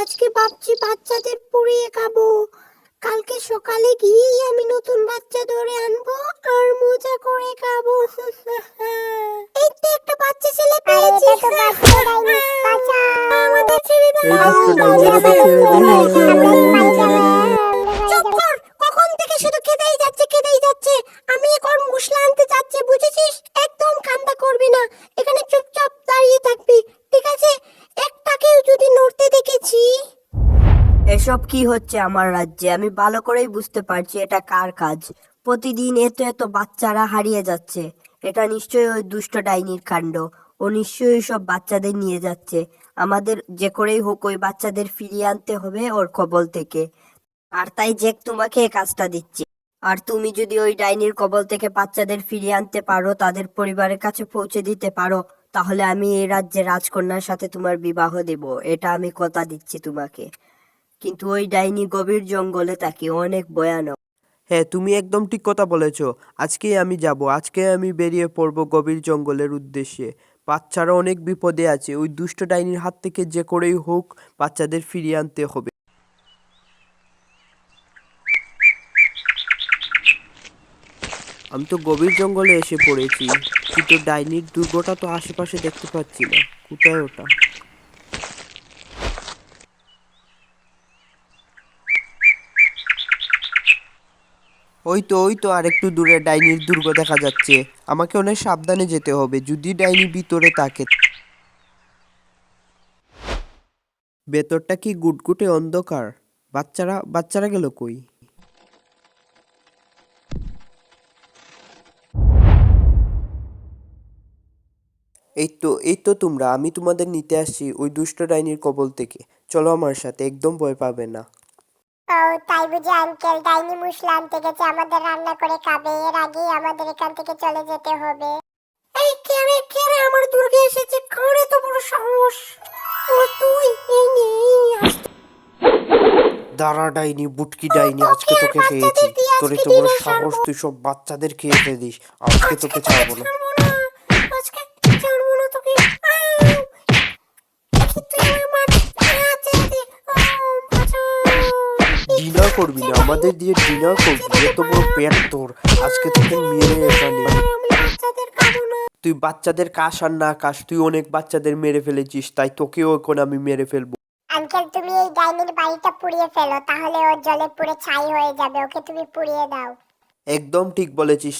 আজকে ভাবছি বাচ্চাদের পুড়িয়ে খাবো। কালকে সকালে গিয়েই আমি নতুন বাচ্চা ধরে আনবো আর মজা করে খাবো। এই তো একটা বাচ্চা ছেলে পেয়েছি। আমাদের ছেড়ে দাও। এই দুষ্ট ডাইনি, আমাদের ছেড়ে দে। চুপ কর, কখন থেকে শুধু খেতেই যাচ্ছে। আমি এখন মশলা আনতে যাচ্ছি, বুঝেছিস? একদম কান্না করবি না, এখানে চুপচাপ দাঁড়িয়ে থাকবি, ঠিক আছে? একটাকেও যদি নড়তে দেখেছি। এসব কি হচ্ছে আমার রাজ্যে? আমি ভালো করেই বুঝতে পারছি এটা কার কাজ। প্রতিদিন এত এত বাচ্চারা হারিয়ে যাচ্ছে। এটা নিশ্চয়ই ওই দুষ্ট ডাইনির কাণ্ড। ও নিশ্চয়ই সব বাচ্চাদের নিয়ে যাচ্ছে। আমাদের যে করেই হোক ওই বাচ্চাদের ফিরিয়ে আনতে হবে ওর কবল থেকে। আর তাই জেক তোমাকে এই কাজটা দিচ্ছি। আর তুমি যদি ওই ডাইনির কবল থেকে বাচ্চাদের ফিরিয়ে আনতে পারো, তাদের পরিবারের কাছে পৌঁছে দিতে পারো, তাহলে আমি এই রাজ্যে রাজকন্যার সাথে তোমার বিবাহ দেব। এটা আমি কথা দিচ্ছি তোমাকে। কিন্তু ওই ডাইনি গভীর জঙ্গলে থাকে, অনেক ভয়ানক। হ্যাঁ, তুমি একদম ঠিক কথা বলেছো। আজকেই আমি যাব, আজকে আমি বেরিয়ে পড়ব গভীর জঙ্গলের উদ্দেশ্যে। বাচ্চারা অনেক বিপদে আছে, ওই দুষ্ট ডাইনির হাত থেকে যে করেই হোক বাচ্চাদের ফিরিয়ে আনতে হবে। আমি তো গভীর জঙ্গলে এসে পড়েছি, কিন্তু ডাইনির দুর্গটা তো আশেপাশে দেখতে পাচ্ছি না। কোথায় ওটা? ওই তো আর একটু দূরে ডাইনির দুর্গ দেখা যাচ্ছে। আমাকে অনেক সাবধানে যেতে হবে, যদি ডাইনি ভিতরে থাকে। ভেতরটা কি গুটগুটে অন্ধকার? বাচ্চারা গেল কই? এই তো তোমরা, আমি তোমাদের নিতে আসছি ওই দুষ্ট ডাইনির কবল থেকে। চলো আমার সাথে, একদম ভয় পাবে না। ও তাই বুঝি আঙ্কেল, ডাইনি মুসলা আনতে গেছে আমাদের রান্না করে খাবে, এর আগেই আমাদের এখান থেকে চলে যেতে হবে। এই কে রে আমার দুর্গে এসেছে? কার এত বড় সাহস? ও তুই? এই নে, দাঁড়া ডাইনি, বুটকি ডাইনি, আজকে তোকে খেয়েছি। বাচ্চাদের দিয়ে তোর আজকে এত বড় দিনও সাহস, সারবো। তুই সব বাচ্চাদের খেয়ে ফেলিস। আজকে তোকে ছাড়বো না। ছাড়বো না, আজকে ছাড়বো না তোকে। দেখি তুই আমার ছেড়ে দে। বাঁচাও। ডিনার করবি না আমাদের দিয়ে? ডিনার করবি? এত বড় পেট তোর, আজকে তোকে মেরে এখানে। আমি বাচ্চাদের খাবো না। তুই বাচ্চাদের কাস আর না কাস, তুই অনেক বাচ্চাদের মেরে ফেলেছিস, তাই তোকেও এখন আমি মেরে ফেলবো। আঙ্কেল, তুমি এই ডাইনির বাড়িটা পুড়িয়ে ফেলো, তাহলে ও জলে পুড়ে ছাই হয়ে যাবে। ওকে তুমি পুড়িয়ে দাও। একদম ঠিক বলেছিস।